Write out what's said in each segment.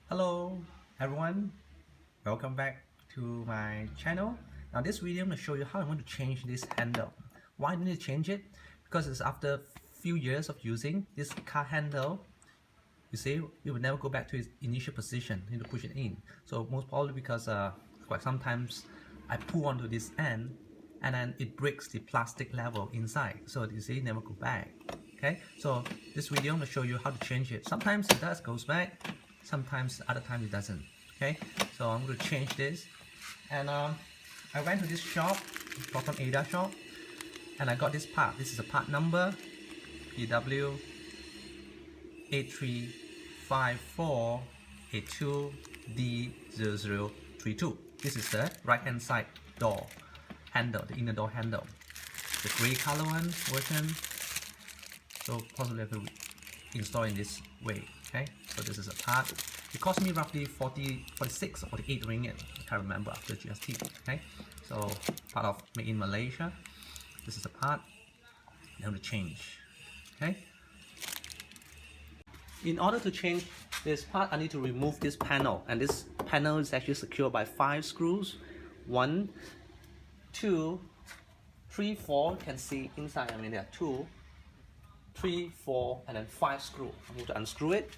Hello everyone, welcome back to my channel. Now this video I'm going to show you how I'm going to change this handle. Why do I need to change it? Because it's after a few years of using this car handle, you see it will never go back to its initial position. You need to push it in. So most probably because quite sometimes I pull onto this end and then it breaks the plastic level inside. So you see it never go back. Okay, so this video I'm going to show you how to change it. Sometimes it does goes back, sometimes other times it doesn't. Okay, so I'm going to change this, and I went to this shop, Proton shop, and I got this part. This is a part number PW 835482D0032. This is the right hand side door handle, the inner door handle, the gray color one version. So possibly I could install in this way. Okay, so this is a part. It cost me roughly 46 or 48 ringgit. I can't remember after GST. Okay, so part of made in Malaysia. This is a part. I'm going to change. Okay. In order to change this part, I need to remove this panel, and this panel is actually secured by 5 screws. 1, 2, 3, 4. You can see inside. I mean, there are 2, 3, 4, and then 5 screws. I'm going to unscrew it.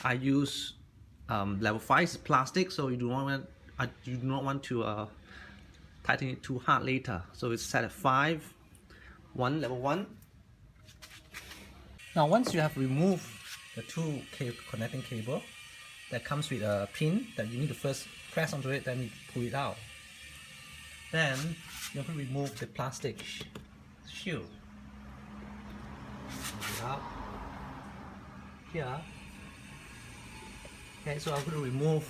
I use level 5 is plastic, so you do not want to tighten it too hard later. So it's set at 5. Level 1. Now once you have removed the 2 connecting cable, that comes with a pin that you need to first press onto it, then you pull it out. Then you have to remove the plastic shield. Out here. Okay, so I'm going to remove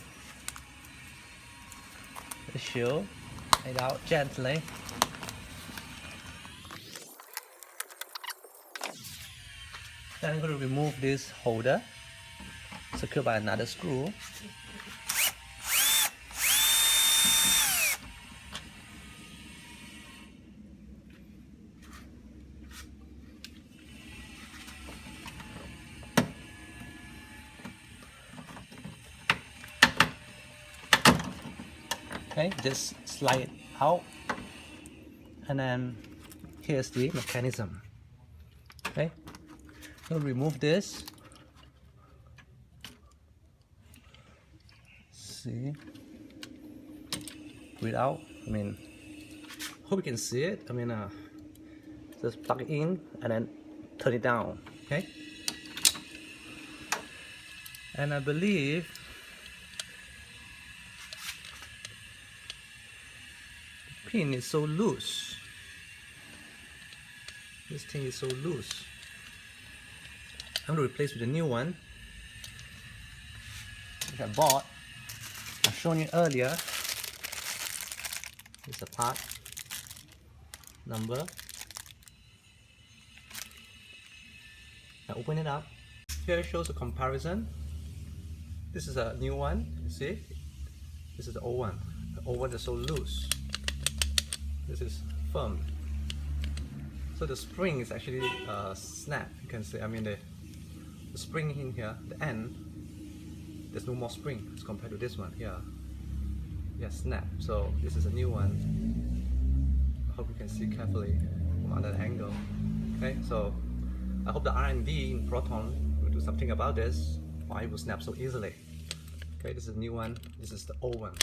the shield, take it out gently. Then I'm going to remove this holder, secured by another screw. Okay, just slide it out, and then here's the mechanism. Okay, I'm going to remove this. See, pull it out. I mean, hope you can see it. I mean, just plug it in and then turn it down. Okay, and I believe pin is so loose. This thing is so loose. I'm going to replace with a new one, which I bought. I've shown you earlier. This is a part number. I open it up. Here it shows a comparison. This is a new one. You see? This is the old one. The old one is so loose. This is firm. So the spring is actually snap. You can see. I mean the spring in here, the end. There's no more spring as compared to this one here. Yeah, snap. So this is a new one. I hope you can see carefully from another angle. Okay, so I hope the R&D in Proton will do something about this. Why it will snap so easily. Okay, this is a new one. This is the old one.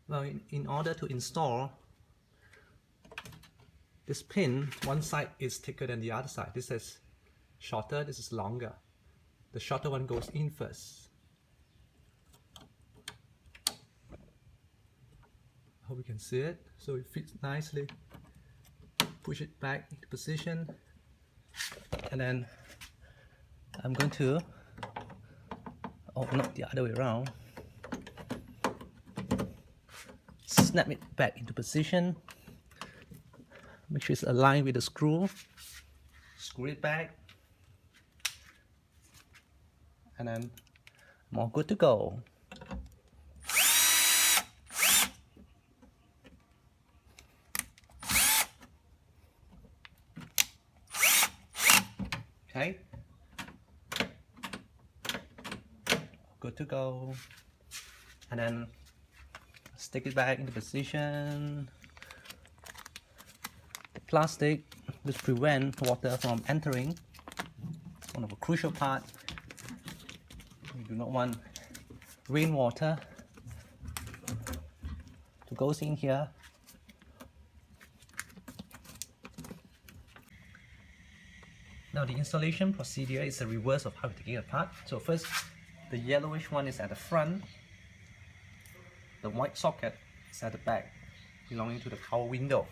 Well, in order to install this pin, one side is thicker than the other side. This is shorter, this is longer. The shorter one goes in first. I hope you can see it. So it fits nicely. Push it back into position. And then I'm going to, oh, not the other way around. Snap it back into position. Make sure it's aligned with the screw. Screw it back. And then I'm all good to go. Okay, good to go. And then stick it back into position. The plastic just prevent water from entering. It's one of the crucial part. You do not want rainwater to go in here. Now the installation procedure is the reverse of how we take it apart. So first, the yellowish one is at the front. The white socket is at the back, belonging to the power window.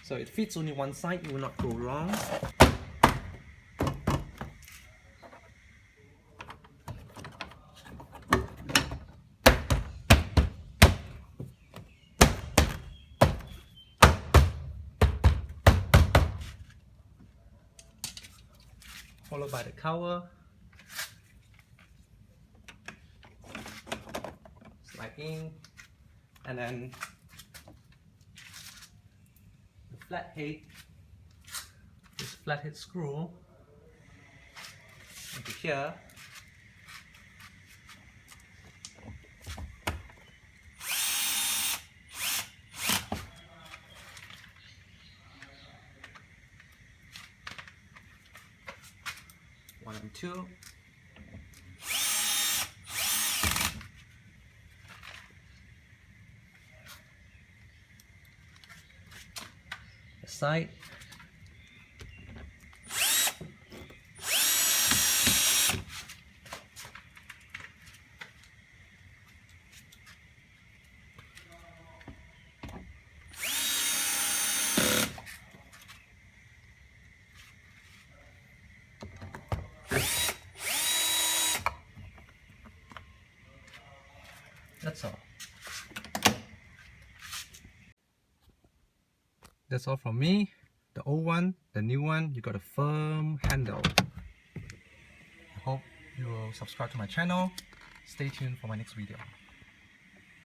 So it fits only one side, it will not go wrong. Followed by the cover. Slide in, and then the flathead, this flathead screw into here. One and two. The side. That's all. That's all from me. The old one, the new one, you got a firm handle. I hope you will subscribe to my channel. Stay tuned for my next video.